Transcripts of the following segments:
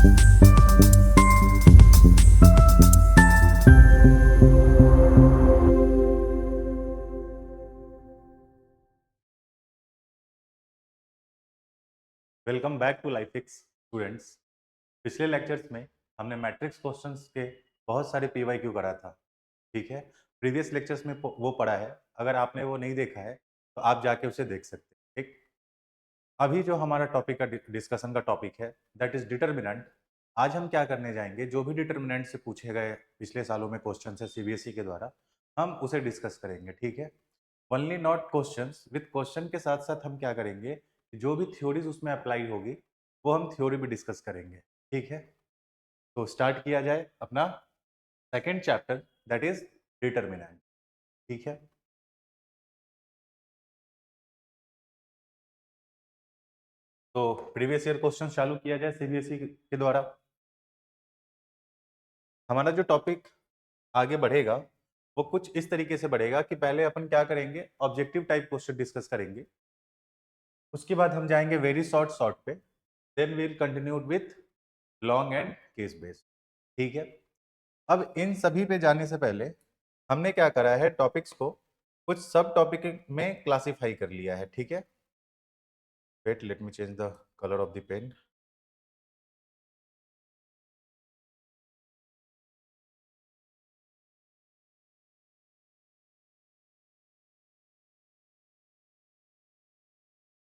Welcome back to लाइफिक्स students. पिछले lectures में हमने मैट्रिक्स क्वेश्चंस के बहुत सारे पीवाईक्यू करा था। ठीक है, प्रीवियस लेक्चर्स में वो पढ़ा है। अगर आपने वो नहीं देखा है तो आप जाके उसे देख सकते हैं। ठीक, अभी जो हमारा टॉपिक का डिस्कशन का टॉपिक है दैट इज डिटर्मिनेंट। आज हम क्या करने जाएंगे, जो भी डिटर्मिनेंट से पूछे गए पिछले सालों में क्वेश्चन है सीबीएसई के द्वारा, हम उसे डिस्कस करेंगे। ठीक है, only not questions, with question के साथ साथ हम क्या करेंगे, जो भी थ्योरीज उसमें अप्लाई होगी वो हम थ्योरी भी डिस्कस करेंगे। ठीक है, तो स्टार्ट किया जाए अपना second chapter that is determinant. ठीक है, तो प्रीवियस ईयर क्वेश्चन चालू किया जाए सीबीएसई के द्वारा। हमारा जो टॉपिक आगे बढ़ेगा वो कुछ इस तरीके से बढ़ेगा कि पहले अपन क्या करेंगे, ऑब्जेक्टिव टाइप क्वेश्चन डिस्कस करेंगे। उसके बाद हम जाएंगे वेरी शॉर्ट शॉर्ट पे, then we'll continue with long and case based. ठीक है, अब इन सभी पे जाने से पहले हमने क्या करा है, टॉपिक्स को कुछ सब टॉपिक में क्लासिफाई कर लिया है। ठीक है, wait let me change the colour of the pen.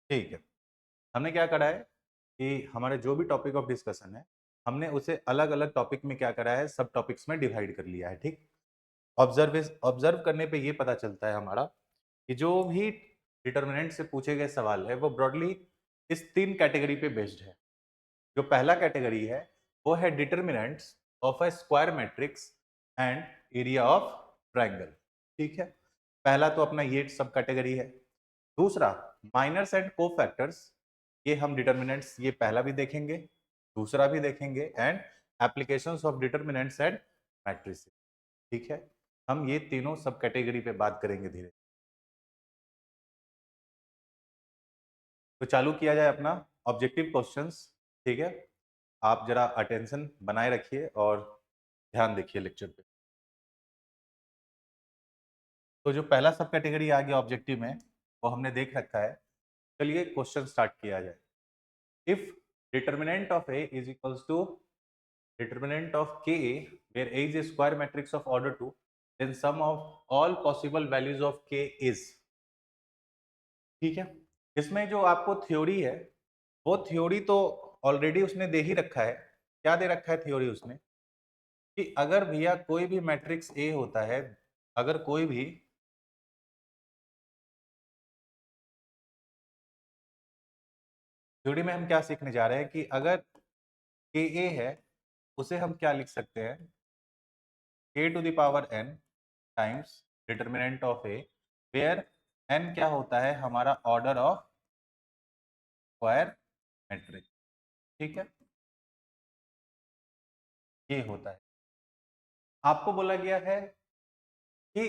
ठीक है, हमने क्या करा है कि हमारे जो भी टॉपिक ऑफ डिस्कशन है हमने उसे अलग अलग टॉपिक में क्या करा है, सब टॉपिक्स में डिवाइड कर लिया है। ठीक, ऑब्जर्व करने पे ये पता चलता है हमारा कि जो भी डिटर्मिनेंट से पूछे गए सवाल है वो ब्रॉडली इस तीन कैटेगरी पे बेस्ड है। जो पहला कैटेगरी है वो है determinants of a square matrix and area of triangle. ठीक है, पहला तो अपना ये सब कैटेगरी है। दूसरा माइनर्स एंड कोफैक्टर्स, ये हम डिटर्मिनेंट्स ये पहला भी देखेंगे, दूसरा भी देखेंगे, and applications of determinants and matrices. ठीक है, हम ये तीनों सब कैटेगरी पे बात करेंगे धीरे। तो चालू किया जाए अपना ऑब्जेक्टिव क्वेश्चंस। ठीक है, आप जरा अटेंशन बनाए रखिए और ध्यान देखिए लेक्चर पे। तो जो पहला सब कैटेगरी आ गया ऑब्जेक्टिव में वो हमने देख रखा है। चलिए क्वेश्चन स्टार्ट किया जाए। If determinant of A is equals to determinant of Ka where A is a square matrix of order 2, then sum of all possible values of K is। ठीक है, इसमें जो आपको थ्योरी है वो थ्योरी तो ऑलरेडी उसने दे ही रखा है। क्या दे रखा है थ्योरी उसने, कि अगर भैया कोई भी मैट्रिक्स ए होता है, अगर कोई भी थ्योरी में हम क्या सीखने जा रहे हैं कि अगर के ए है उसे हम क्या लिख सकते हैं, k to the power n times determinant of A, where n क्या होता है, हमारा ऑर्डर ऑफ स्क्वायर मैट्रिक्स। ठीक है, ये होता है। आपको बोला गया है कि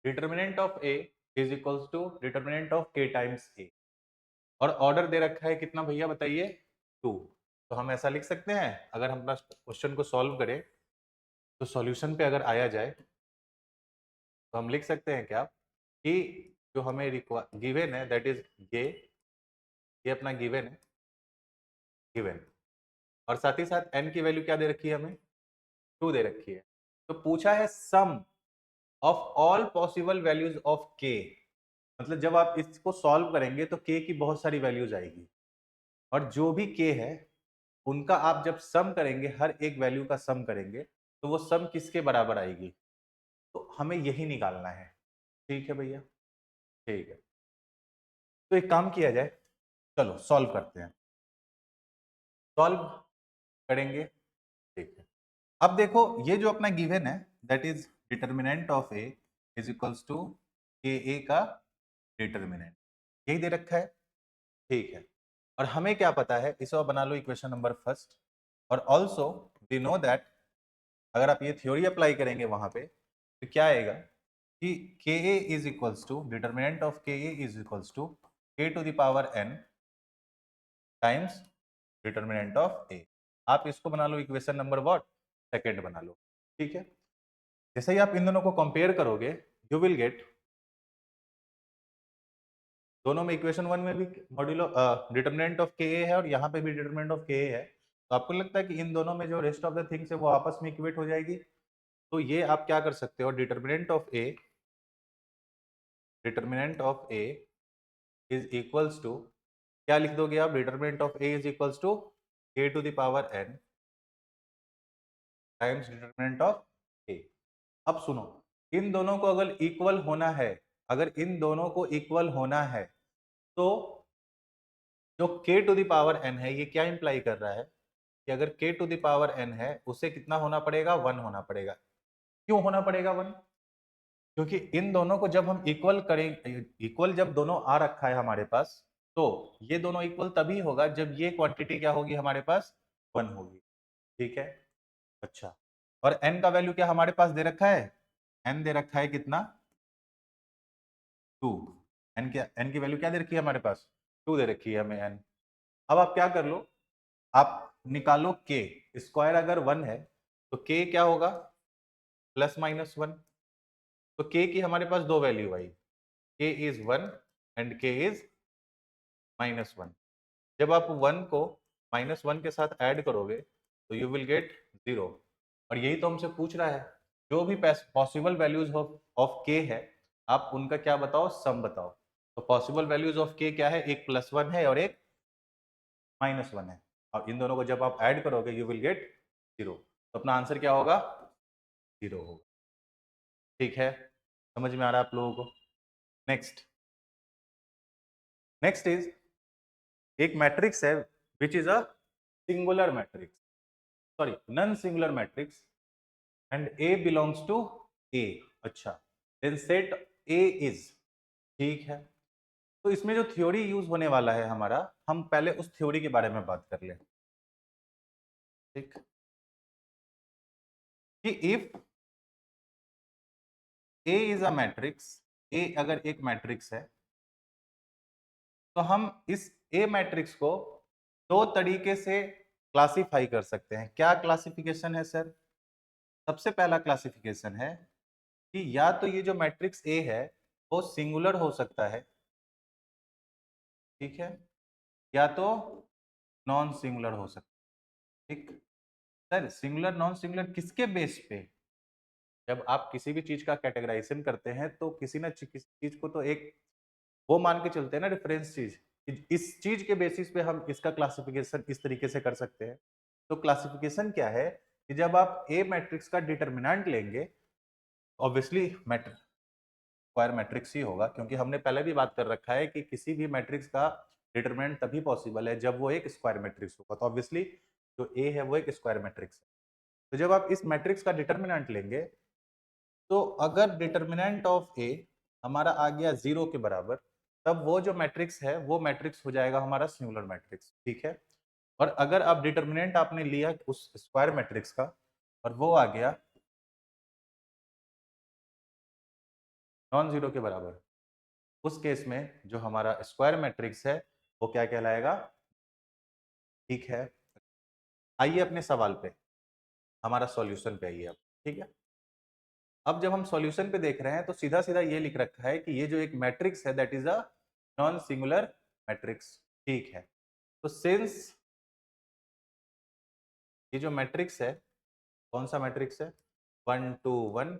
determinant of A is equals to determinant of K times A, और ऑर्डर दे रखा है कितना भैया बताइए, 2। तो हम ऐसा लिख सकते हैं, अगर हम अपना क्वेश्चन को सॉल्व करें तो सॉल्यूशन पे अगर आया जाए तो हम लिख सकते हैं क्या, कि जो हमें गिवन है दैट इज ये अपना गिवन है, गिवन, और साथ ही साथ n की वैल्यू क्या दे रखी है हमें, 2 दे रखी है। तो पूछा है sum of all possible values of k, मतलब जब आप इसको सॉल्व करेंगे तो k की बहुत सारी वैल्यूज आएगी, और जो भी k है उनका आप जब सम करेंगे, हर एक वैल्यू का सम करेंगे तो वो सम किसके बराबर आएगी, तो हमें यही निकालना है। ठीक है भैया, ठीक है, तो एक काम किया जाए, चलो सॉल्व करते हैं, सॉल्व करेंगे। ठीक है, अब देखो ये जो अपना गिवन है that is determinant of A is equals to K A का डिटर्मिनेंट, यही दे रखा है। ठीक है, और हमें क्या पता है, इसे और बना लो इक्वेशन नंबर फर्स्ट, और ऑल्सो वी नो दैट अगर आप ये थ्योरी अप्लाई करेंगे वहां पे तो क्या आएगा, कि K A is equals to determinant of K A is equals to K to the power n times determinant of A. आप इसको बना लो इक्वेशन नंबर व्हाट, सेकंड बना लो, ठीक है। जैसे ही आप इन दोनों को कंपेयर करोगे यू विल गेट, दोनों में इक्वेशन वन में भी मॉड्यूलो डिटर्मिनेंट ऑफ के है और यहाँ पे भी डिटर्मिनेंट ऑफ के है, तो आपको लगता है कि इन दोनों में जो रेस्ट ऑफ द थिंग्स है वो आपस में इक्वेट हो जाएगी। तो ये आप क्या कर सकते हो, determinant of A is equals to, क्या लिख दोगे आप, determinant of A is equals to A to the power N times determinant of A. अब सुनो, इन दोनों को अगर इक्वल होना है, अगर इन दोनों को इक्वल होना है तो जो k to the power n है ये क्या इंप्लाई कर रहा है कि अगर k to the power n है उसे कितना होना पड़ेगा, 1 होना पड़ेगा। क्यों होना पड़ेगा 1? क्योंकि इन दोनों को जब हम इक्वल करें, इक्वल जब दोनों आ रखा है हमारे पास, तो ये दोनों इक्वल तभी होगा जब ये क्वांटिटी क्या होगी हमारे पास, 1 होगी, ठीक है। अच्छा, और n का वैल्यू क्या हमारे पास दे रखा है, n दे रखा है कितना, 2। n की वैल्यू क्या दे रखी है हमारे पास, 2 दे रखी है हमें n। अब आप क्या कर लो, आप निकालो k, स्क्वायर अगर 1 है तो k क्या होगा, +-1। तो k की हमारे पास दो value I, k is 1 and k is -1। जब आप 1 को -1 के साथ ऐड करोगे तो यू विल गेट 0, और यही तो हमसे पूछ रहा है, जो भी पॉसिबल वैल्यूज ऑफ k है आप उनका क्या बताओ, सम बताओ। तो पॉसिबल वैल्यूज ऑफ k क्या है, एक +1 है और एक -1 है, और इन दोनों को जब आप ऐड करोगे यू विल गेट 0। तो अपना आंसर क्या होगा, 0 होगा, ठीक है। समझ में आ रहा है आप लोगों को? नेक्स्ट, नेक्स्ट इज एक मैट्रिक्स है which is a singular matrix, sorry non singular matrix, and A belongs to A। अच्छा, देन सेट A इज, ठीक है। तो इसमें जो थ्योरी यूज होने वाला है हमारा, हम पहले उस थ्योरी के बारे में बात कर ले, ठीक, कि if A is a matrix, A अगर एक मैट्रिक्स है तो हम इस ए मैट्रिक्स को दो तरीके से क्लासिफाई कर सकते हैं। क्या क्लासिफिकेशन है सर? सबसे पहला क्लासिफिकेशन है कि या तो ये जो मैट्रिक्स ए है वो सिंगुलर हो सकता है, ठीक है, या तो नॉन सिंगुलर हो सकता है, ठीक। सर सिंगुलर नॉन सिंगुलर किसके बेस पे? जब आप किसी भी चीज का कैटेगराइजेशन करते हैं तो किसी ना किसी चीज को तो एक वो मान के चलते हैं ना, रेफरेंस चीज, इस चीज के बेसिस पे हम इसका क्लासिफिकेशन इस तरीके से कर सकते हैं। तो क्लासिफिकेशन क्या है कि जब आप ए मैट्रिक्स का डिटरमिनेंट लेंगे, ऑब्वियसली मैट्रिक्स स्क्वायर मैट्रिक्स ही होगा, क्योंकि हमने पहले भी बात कर रखा है कि किसी भी मैट्रिक्स का डिटरमिनेंट तभी पॉसिबल है जब वो एक स्क्वायर मैट्रिक्स होगा। तो ऑब्वियसली जो ए है वो एक स्क्वायर मैट्रिक्स है। तो जब आप इस मैट्रिक्स का डिटरमिनेंट लेंगे तो अगर डिटरमिनेंट ऑफ ए हमारा आ गया 0 के बराबर, तब वो जो मैट्रिक्स है वो मैट्रिक्स हो जाएगा हमारा सिंगुलर मैट्रिक्स, ठीक है। और अगर आप डिटरमिनेंट आपने लिया उस स्क्वायर मैट्रिक्स का और वो आ गया नॉन जीरो के बराबर, उस केस में जो हमारा स्क्वायर मैट्रिक्स है वो क्या कहलाएगा, ठीक है। आइए अपने सवाल पे, हमारा सॉल्यूशन पे आइए अब, ठीक है। अब जब हम सॉल्यूशन पे देख रहे हैं तो सीधा सीधा ये लिख रखा है कि ये जो एक मैट्रिक्स है that is a non singular matrix, ठीक है। तो सिंस ये जो मैट्रिक्स है, कौन सा मैट्रिक्स है, 1 2 1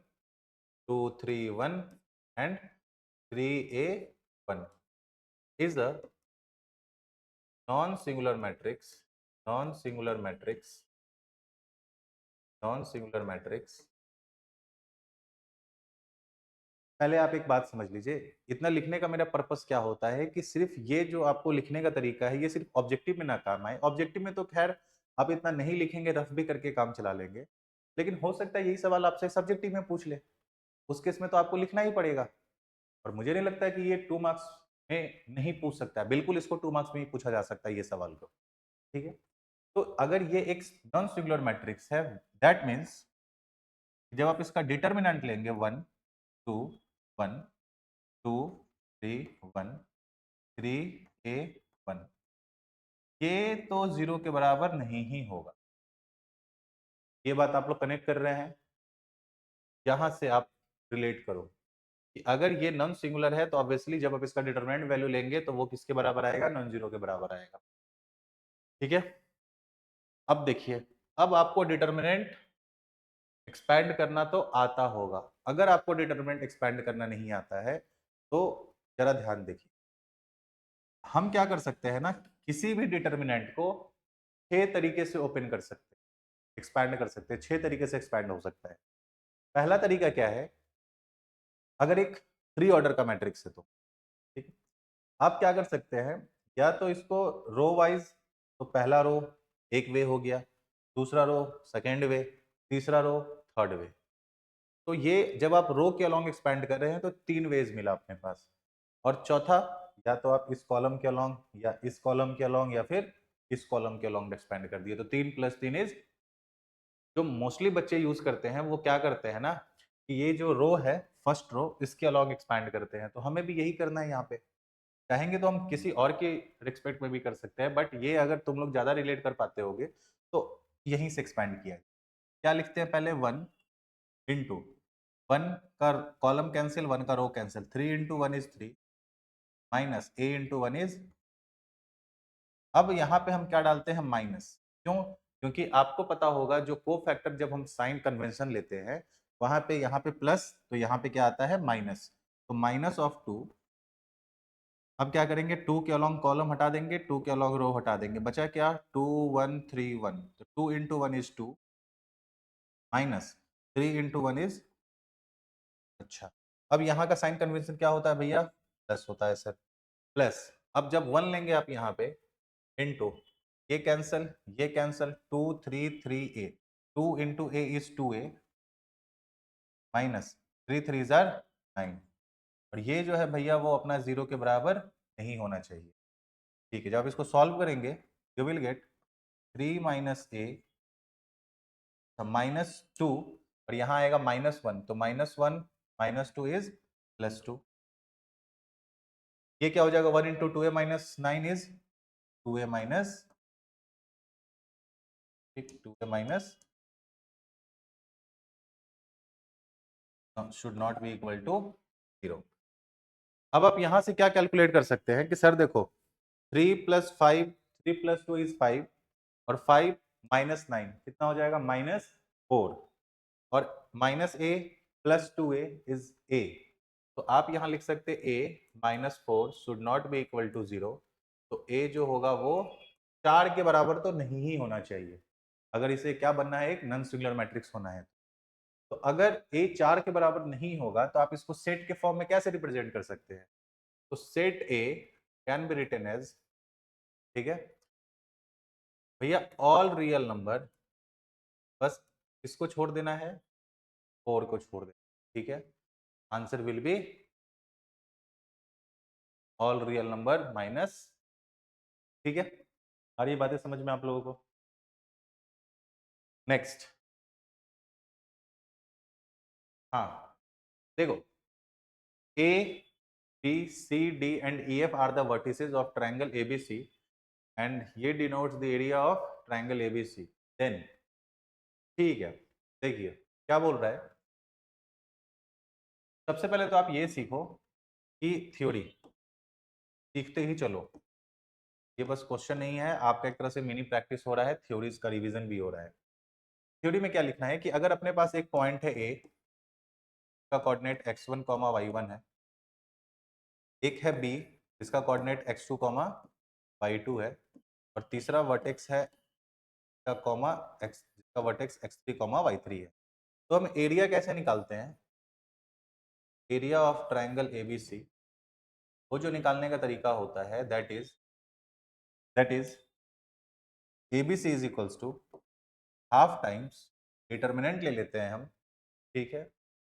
2 3 1 and 3a1 is a non singular matrix, non singular matrix, non singular matrix. पहले आप एक बात समझ लीजिए, इतना लिखने का मेरा पर्पस क्या होता है कि सिर्फ ये जो आपको लिखने का तरीका है ये सिर्फ ऑब्जेक्टिव में ना काम आए। ऑब्जेक्टिव में तो खैर आप इतना नहीं लिखेंगे, रफ भी करके काम चला लेंगे, लेकिन हो सकता है यही सवाल आपसे सब्जेक्टिव में पूछ ले, उस केस में तो आपको लिखना ही पड़ेगा। और मुझे नहीं लगता है कि ये 2 मार्क्स में नहीं पूछ सकता है, बिल्कुल इसको 2 मार्क्स में ही पूछा जा सकता है ये सवाल को, ठीक है। तो अगर ये एक नॉन सिंगुलर मैट्रिक्स है, दैट मीन्स जब आप इसका डिटर्मिनेंट लेंगे 1 2 1 2 3 1 3 a 1, ये तो 0 के बराबर नहीं ही होगा। ये बात आप लोग कनेक्ट कर रहे हैं, यहां से आप रिलेट करो कि अगर ये नॉन सिंगुलर है तो ऑब्वियसली जब आप इसका डिटरमिनेंट वैल्यू लेंगे तो वो किसके बराबर आएगा, नॉन जीरो के बराबर आएगा। ठीक है, अब देखिए, अब आपको डिटरमिनेंट एक्सपैंड करना तो आता होगा। अगर आपको डिटरमिनेंट एक्सपैंड करना नहीं आता है तो जरा ध्यान देखिए, हम क्या कर सकते हैं ना, किसी भी डिटरमिनेंट को 6 तरीके से ओपन कर सकते हैं, एक्सपैंड कर सकते हैं। 6 तरीके से एक्सपैंड हो सकता है। पहला तरीका क्या है, अगर एक 3 ऑर्डर का मैट्रिक्स है तो ठीक है, आप क्या कर सकते हैं, या तो इसको रो वाइज, तो पहला रो एक वे हो गया, दूसरा रो सेकेंड वे, तीसरा रो थर्ड वे। तो ये जब आप रो के अलोंग एक्सपैंड कर रहे हैं तो 3 वेज मिला अपने पास। और चौथा, या तो आप इस कॉलम के अलोंग या इस कॉलम के अलोंग या फिर इस कॉलम के अलोंग एक्सपैंड कर दिए, तो 3 + 3 इज, जो मोस्टली बच्चे यूज करते हैं वो क्या करते हैं ना, कि ये जो रो है फर्स्ट रो, इसके अलोंग एक्सपैंड करते हैं। तो हमें भी यही करना है यहाँ पे। चाहेंगे तो हम किसी और के रिस्पेक्ट में भी कर सकते हैं, बट ये अगर तुम लोग ज्यादा रिलेट कर पाते होगे तो यहीं से एक्सपैंड किया है। क्या लिखते हैं पहले, 1 इंटू 1 का कॉलम कैंसिल, 1 का row cancel, 3 into 1 is 3 minus a into 1 is, अब यहाँ पे हम क्या डालते हैं, माइनस। क्यों? क्योंकि आपको पता होगा जो को फैक्टर जब हम साइन कन्वेंशन लेते हैं वहां पे, यहाँ पे प्लस, तो यहाँ पे क्या आता है, माइनस। तो माइनस ऑफ 2। अब क्या करेंगे, 2 के अलॉन्ग कॉलम हटा देंगे, 2 के अलॉन्ग रो हटा देंगे, बचा क्या, 2 1 3 1। तो 2 into 1 is 2 minus 3 into 1 is, अच्छा, अब यहाँ का साइन कन्वेंशन क्या होता है भैया, प्लस होता है सर, प्लस। अब जब 1 लेंगे आप यहाँ पे, इंटू, ये cancel 2 3 3 a, 2 into a is 2a minus 3 3 jar 9। और ये जो है भैया वो अपना 0 के बराबर नहीं होना चाहिए। ठीक है, जब आप इसको सॉल्व करेंगे यू विल गेट 3 माइनस ए -2, और यहाँ आएगा -1, तो -1 -2 इज +2। ये क्या हो जाएगा, 1 into 2a minus 9 is 2a minus, 2a minus should not be equal to 0। अब आप यहां से क्या कैलकुलेट कर सकते हैं कि सर देखो, 3 + 5, 3 + 2 इज 5, और 5 माइनस 9 कितना हो जाएगा, -4, और minus a plus 2a is a। तो आप यहां लिख सकते a -4 should not be equal to 0। तो a जो होगा वो 4 के बराबर तो नहीं ही होना चाहिए, अगर इसे क्या बनना है, एक नॉन सिंगुलर मैट्रिक्स होना है। तो अगर a 4 के बराबर नहीं होगा तो आप इसको सेट के फॉर्म में कैसे रिप्रेजेंट कर सकते हैं, तो set a can be written as, ठीक है भैया, ऑल रियल नंबर, बस इसको छोड़ देना है, 4 को छोड़ देना, ठीक है, answer will be all real number minus, ठीक है। आ रही बातें समझ में आप लोगों को? नेक्स्ट, हाँ देखो, A B C D and E F are the vertices of triangle ABC and ये denotes the area of triangle ABC. Then, ठीक है, देखिए क्या बोल रहा है। सबसे पहले तो आप ये सीखो कि थ्योरी सीखते ही चलो, ये बस क्वेश्चन नहीं है, आपका एक तरह से मिनी प्रैक्टिस हो रहा है, थ्योरीज का रिवीजन भी हो रहा है। थ्योरी में क्या लिखना है कि अगर अपने पास एक पॉइंट है ए का कोऑर्डिनेट x1 y1 है, एक है बी जिसका कोऑर्डिनेट x2 y2 है, और तीसरा वर्टेक्स है का कॉमा एक्स, जिसका वर्टेक्स x3 y3 है। तो हम एरिया कैसे निकालते हैं, एरिया ऑफ ट्रायंगल एबीसी, वो जो निकालने का तरीका होता है that is ABC is equals to half times determinant ले लेते हैं हम, ठीक है,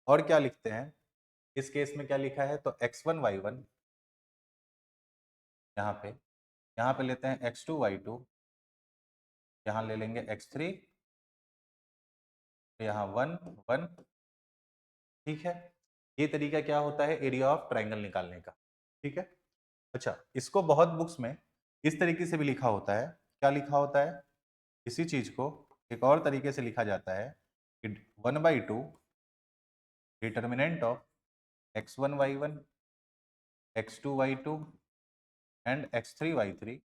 और क्या लिखते हैं, इस केस में क्या लिखा है, तो x1 y1 यहाँ पे लेते हैं x2 y2, यहाँ ले लेंगे x3, यहाँ 1 1, ठीक है। ये तरीका क्या होता है एरिया ऑफ ट्रायंगल निकालने का, ठीक है। अच्छा, इसको बहुत बुक्स में इस तरीके से भी लिखा होता है। क्या लिखा होता है? इसी चीज को एक और तरीके से लिखा जाता है कि 1/2 determinant of x1 y1 x2 y2 and x3 y3,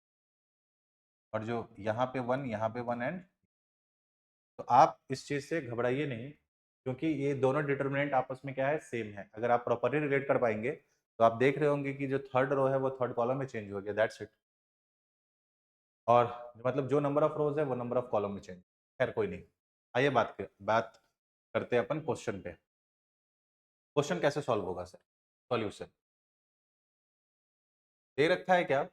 और जो यहाँ पे 1 यहाँ पे 1 एंड, तो आप इस चीज से घबराइए नहीं, क्योंकि ये दोनों डिटर्मिनेंट आपस में क्या है, सेम है। अगर आप प्रॉपरली रिलेट कर पाएंगे तो आप देख रहे होंगे कि जो थर्ड रो है वो थर्ड कॉलम में चेंज हो गया, दैट्स इट। और मतलब जो नंबर ऑफ रोज है वो नंबर ऑफ कॉलम में चेंज। खैर कोई नहीं, आइए बात करते हैं अपन क्वेश्चन पे। क्वेश्चन कैसे सॉल्व होगा सर? सॉल्यूशन दे रखा है क्या?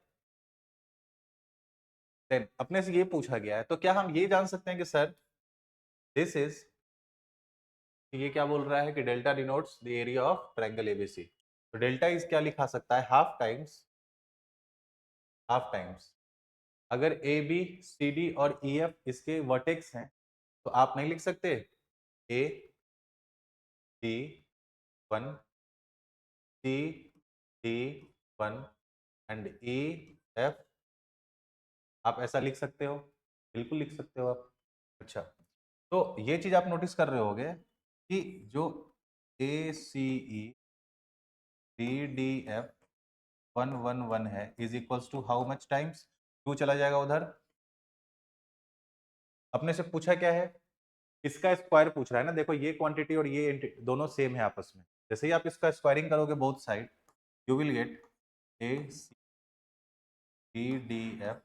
देन अपने से ये पूछा गया है, तो क्या हम ये जान सकते हैं कि सर दिस इज, ये क्या बोल रहा है कि delta denotes the area of triangle ABC. तो डेल्टा इज क्या लिखा सकता है? हाफ टाइम्स अगर ए बी सी डी और ई एफ इसके वर्टेक्स हैं, तो आप नहीं लिख सकते A D 1 C D 1 and E F, आप ऐसा लिख सकते हो? बिल्कुल लिख सकते हो आप। अच्छा, तो ये चीज आप नोटिस कर रहे होगे कि जो A C E D D F 1 1 1 है is equals to how much times? Two चला जाएगा उधर। अपने से पूछा क्या है? इसका स्क्वायर पूछ रहा है ना। देखो ये क्वांटिटी और ये दोनों सेम है आपस में। जैसे ही आप इसका स्क्वायरिंग करोगे both side, you will get A C D F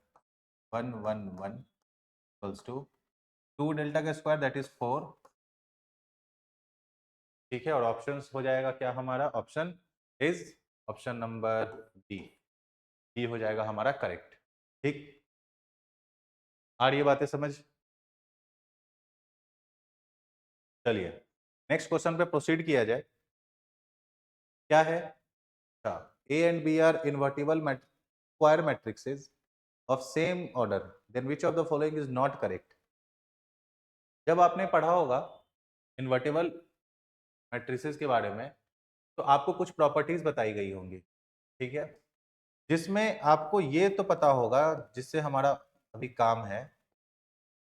1 1 1 equals to 2 delta का स्क्वायर दैट इज 4। ठीक है, और ऑप्शन हो जाएगा क्या हमारा? Option is option number B. B हो जाएगा हमारा करेक्ट। ठीक, आ रही है बातें समझ? चलिए नेक्स्ट क्वेश्चन पे प्रोसीड किया जाए। क्या है? A and B are invertible square matrices of same order, then which of the following is not correct? जब आपने पढ़ा होगा इन्वर्टेबल मैट्रिसेस के बारे में, तो आपको कुछ प्रॉपर्टीज बताई गई होंगी, ठीक है, जिसमें आपको ये तो पता होगा, जिससे हमारा अभी काम है,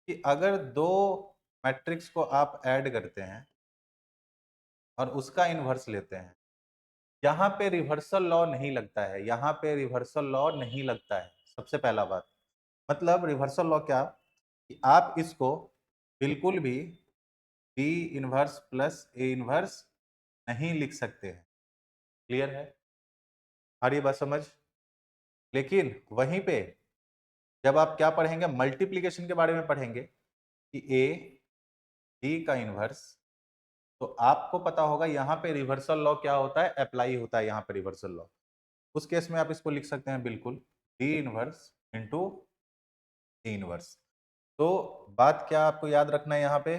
कि अगर दो मैट्रिक्स को आप ऐड करते हैं और उसका इन्वर्स लेते हैं, यहाँ पे रिवर्सल लॉ नहीं लगता है, यहाँ पे रिवर्सल लॉ नहीं लगता है। सबसे पहला बात, मतलब रिवर्सल लॉ क्या, कि आप इसको बिल्कुल भी B inverse plus A inverse नहीं लिख सकते हैं। क्लियर है? आ रही बात समझ? लेकिन वहीं पे जब आप क्या पढ़ेंगे, मल्टीप्लीकेशन के बारे में पढ़ेंगे कि ए डी का इनवर्स, तो आपको पता होगा यहाँ पे रिवर्सल लॉ क्या होता है, अप्लाई होता है यहाँ पे रिवर्सल लॉ। उस केस में आप इसको लिख सकते हैं बिल्कुल D inverse into D inverse. तो बात क्या आपको याद रखना है यहाँ पे,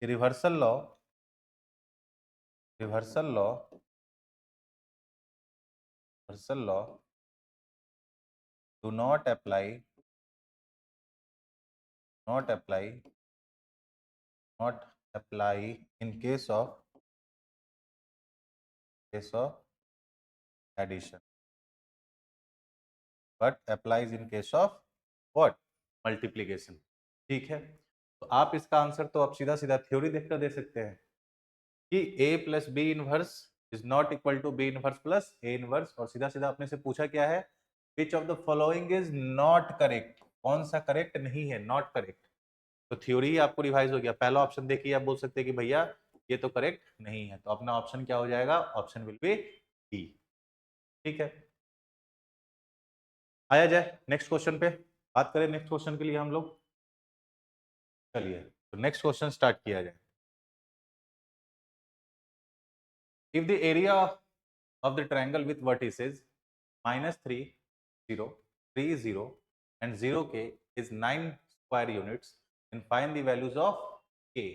reversal law do not apply not apply in case of addition, but applies in case of what? Multiplication। ठीक है, तो आप इसका आंसर तो आप सीधा सीधा थ्योरी देखकर दे सकते हैं कि a plus B inverse is not equal to B inverse plus A inverse, और सीधा सीधा अपने से पूछा क्या है, which of the following is not correct, कौन सा करेक्ट नहीं है, नॉट करेक्ट। तो थ्योरी ही आपको रिवाइज हो गया। पहला ऑप्शन देखिए, आप बोल सकते हैं कि भैया ये तो करेक्ट नहीं है, तो अपना ऑप्शन क्या हो जाएगा? Option will be D. ठीक है, आया जाए नेक्स्ट क्वेश्चन पे, बात करें नेक्स्ट क्वेश्चन के लिए हम लोग। चलिए तो नेक्स्ट क्वेश्चन स्टार्ट किया जाए। If the area of the triangle with vertices -3 0 3 0 and 0k is 9 square units, then find the values of k।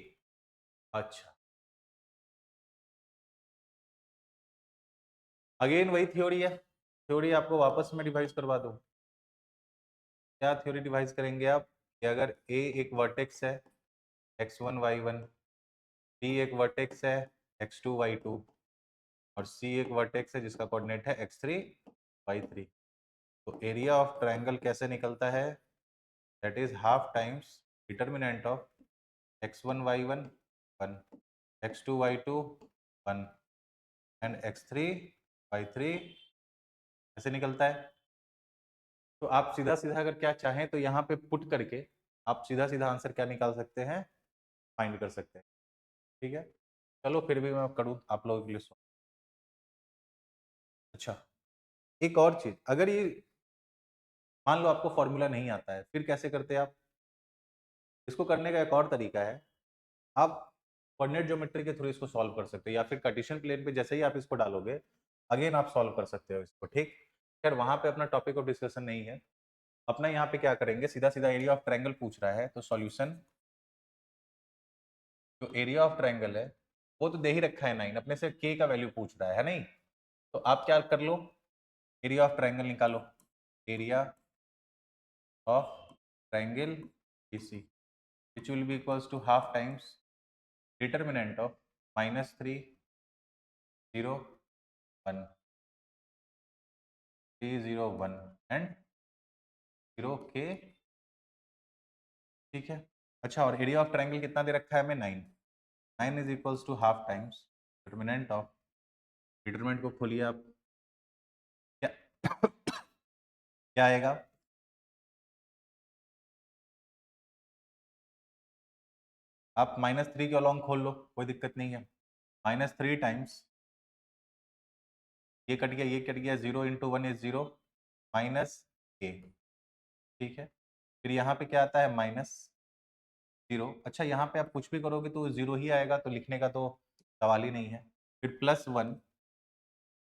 अच्छा, अगेन वही थ्योरी है। थ्योरी आपको वापस में रिवाइज करवा दूं। क्या थ्योरी रिवाइज करेंगे आप, कि अगर ए एक वर्टेक्स है x1 y1, b एक वर्टेक्स है x2 y2, और c एक वर्टेक्स है जिसका कोऑर्डिनेट है x3 y3, तो एरिया ऑफ ट्रायंगल कैसे निकलता है? That is half times determinant of x1 y1 1, x2 y2 1 and x3 y3 ऐसे निकलता है। तो आप सीधा सीधा अगर क्या चाहें तो यहाँ पे पुट करके आप सीधा सीधा आंसर क्या निकाल सकते हैं, फाइंड कर सकते हैं। ठीक है, चलो फिर भी मैं करूँ आप लोगों के लिए। अच्छा, एक और चीज, अगर ये मान लो आपको फॉर्मूला नहीं आता है, फिर कैसे करते हैं आप? इसको करने का एक और तरीका है, आप कोऑर्डिनेट ज्योमेट्री के थ्रू इसको सॉल्व कर सकते हो, या फिर कार्टेशियन प्लेन पे जैसे ही आप इसको डालोगे अगेन आप सॉल्व कर सकते हो इसको। ठीक, खैर वहां पे अपना टॉपिक ऑफ डिस्कशन नहीं है। अपना यहाँ पे क्या करेंगे, सीधा सीधा एरिया ऑफ ट्रायंगल पूछ रहा है, तो सॉल्यूशन, जो एरिया ऑफ ट्रायंगल है वो तो दे ही रखा है 9, अपने से के का वैल्यू पूछ रहा है नहीं? तो आप क्या कर लो, एरिया ऑफ ट्रायंगल निकालो, area of triangle BC which will be equals to half times determinant of -3 0 1 3 0 1 and 0 k। ठीक है, अच्छा, और एरिया ऑफ ट्रायंगल कितना दे रखा है हमें? 9। 9 is equals to half times determinant of, determinant को खोलिए आप, क्या क्या आएगा? आप -3 के अलॉन्ग खोल लो, कोई दिक्कत नहीं है। -3 टाइम्स ये कट गया, ये कट गया, 0 इंटू 1 इज 0 माइनस के। ठीक है, फिर यहाँ पे क्या आता है? -0। अच्छा, यहाँ पे आप कुछ भी करोगे तो 0 ही आएगा, तो लिखने का तो सवाल ही नहीं है। फिर +1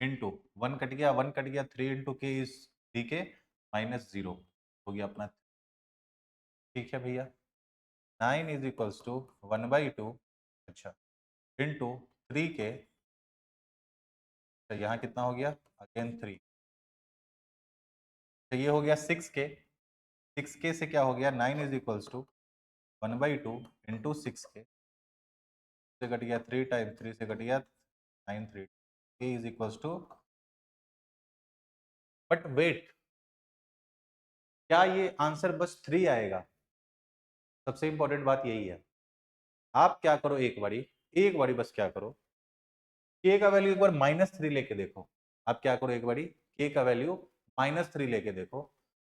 इंटू 1 कट गया, 1 कट गया, 3 इंटू के इज 3k -0 हो गया अपना। ठीक है भैया, 9 इज इक्वल्स टू 1/2, अच्छा, इंटू 3k, तो यहाँ कितना हो गया? अगेन 3, तो ये हो गया 6k। 6k से क्या हो गया? 9 is equals to 1/2 into 6k, से कट गया 3 टाइम 3 से कट गया 9 3, k is equals to, but wait, क्या ये आंसर बस 3 आएगा? सबसे इंपॉर्टेंट बात यही है। आप क्या करो, एक बारी बस क्या करो, के का वैल्यू एक बार -3 लेके देखो। आप क्या करो, एक बारी के का वैल्यू -3 लेके देखो,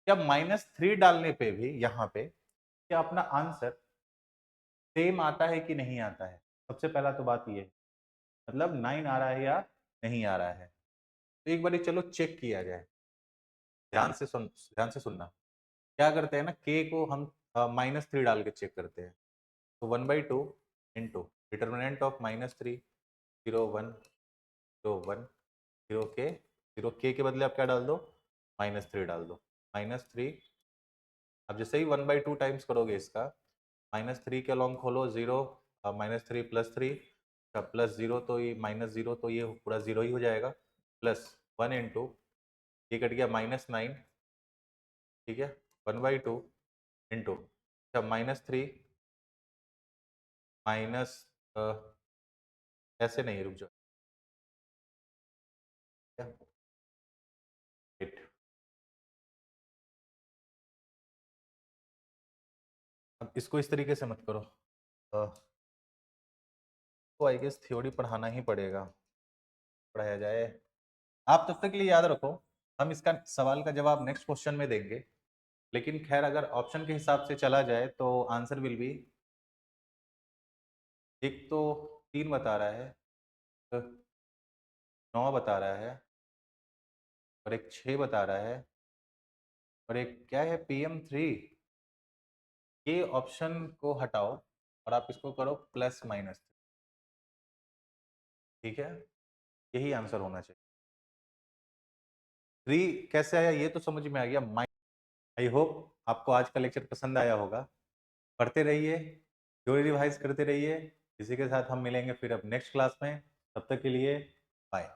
क्या -3 डालने पे भी यहाँ पे क्या अपना आंसर सेम आता है कि नहीं आता है? सबसे पहला तो बात ये, मतलब 9 आ रहा है या नहीं आ रहा है, तो एक बारी चलो चेक किया जाए। ध्यान से सुनना, क्या करते हैं ना, के को हम -3 डाल के चेक करते हैं। तो 1/2 इंटू डिटर्मिनेंट ऑफ -3 0 1 0 1 0 के, 0 के बदले आप क्या डाल दो? -3 डाल दो। -3, अब जैसे ही 1/2 टाइम्स करोगे इसका, -3 के अलॉन्ग खोलो 0, -3 +3, +0 तो ये -0 तो ये पूरा 0 ही हो जाएगा, +1 इंटू ये कट गया -9, ठीक है, 1/2 इंटू, अच्छा, -3 माइनस, ऐसे नहीं, रुक जाओ, क्या? Wait, अब इसको इस तरीके से मत करो, तो आई गेस थ्योरी पढ़ाना ही पड़ेगा, पढ़ाया जाए। आप तब तक के लिए याद रखो, हम इसका सवाल का जवाब नेक्स्ट क्वेश्चन में देंगे, लेकिन खैर अगर ऑप्शन के हिसाब से चला जाए तो आंसर विल बी, एक तो 3 बता रहा है, 9 बता रहा है, और एक 6 बता रहा है, और एक क्या है, PM3। ये ऑप्शन को हटाओ और आप इसको करो +-, ठीक है, यही आंसर होना चाहिए। 3 कैसे आया ये तो समझ में आ गया। आई होप आपको आज का लेक्चर पसंद आया होगा। पढ़ते रहिए, थ्योरी रिवाइज करते रहिए। इसी के साथ हम मिलेंगे फिर अब नेक्स्ट क्लास में। तब तक के लिए बाय।